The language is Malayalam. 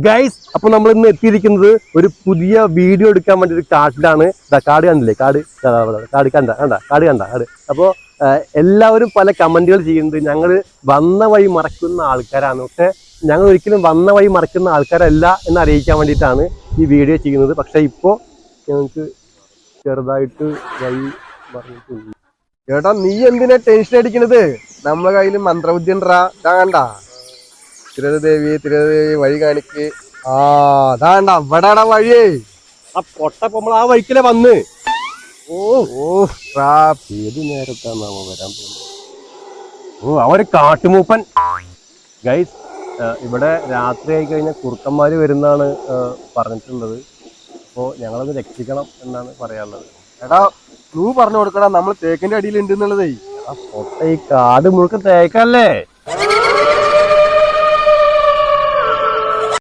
ഗൈസ്, അപ്പൊ നമ്മൾ ഇന്ന് എത്തിയിരിക്കുന്നത് ഒരു പുതിയ വീഡിയോ എടുക്കാൻ വേണ്ടി ഒരു കാട്ടിലാണ്. കാട് കണ്ടില്ലേ? കാട് കണ്ട. അപ്പോ എല്ലാവരും പല കമന്റുകൾ ചെയ്യുന്നുണ്ട്. ഞങ്ങൾ വന്ന വഴി മറക്കുന്ന ആൾക്കാരാണ്. പക്ഷെ ഞങ്ങൾ ഒരിക്കലും വന്ന വഴി മറക്കുന്ന ആൾക്കാരല്ല എന്ന് അറിയിക്കാൻ വേണ്ടിയിട്ടാണ് ഈ വീഡിയോ ചെയ്യുന്നത്. പക്ഷെ ഇപ്പോ ഞങ്ങൾക്ക് ചെറുതായിട്ട് വഴി പറഞ്ഞിട്ടുണ്ട്. ചേട്ടാ, നീ എന്തിനാ ടെൻഷൻ അടിക്കണത്? നമ്മളെ കയ്യിൽ മന്ത്രബുദ്ധി ഉണ്ടാ കണ്ട. തിരുദേവി വഴി കാണിക്ക്. അതാണ്ട അവിടാടാ വഴിയേ. ആ പൊട്ടപ്പോ നമ്മൾ ആ വഴിക്കലെ വന്ന് ഏത് നേരത്താണ് വരാൻ പോകുന്നത്? അവര് കാട്ടുമൂപ്പൻ. ഗൈസ്, ഇവിടെ രാത്രി ആയി കഴിഞ്ഞാൽ കുറുക്കന്മാര് വരുന്നാണ് പറഞ്ഞിട്ടുള്ളത്. അപ്പോ ഞങ്ങളത് രക്ഷിക്കണം എന്നാണ് പറയാനുള്ളത്. എടാ, നീ പറഞ്ഞു കൊടുക്കടാ, നമ്മൾ തേക്കിന്റെ അടിയിൽ ഉണ്ട് എന്നുള്ളതേ. ആ പൊട്ട ഈ കാട് മുഴുക്ക തേക്കല്ലേ.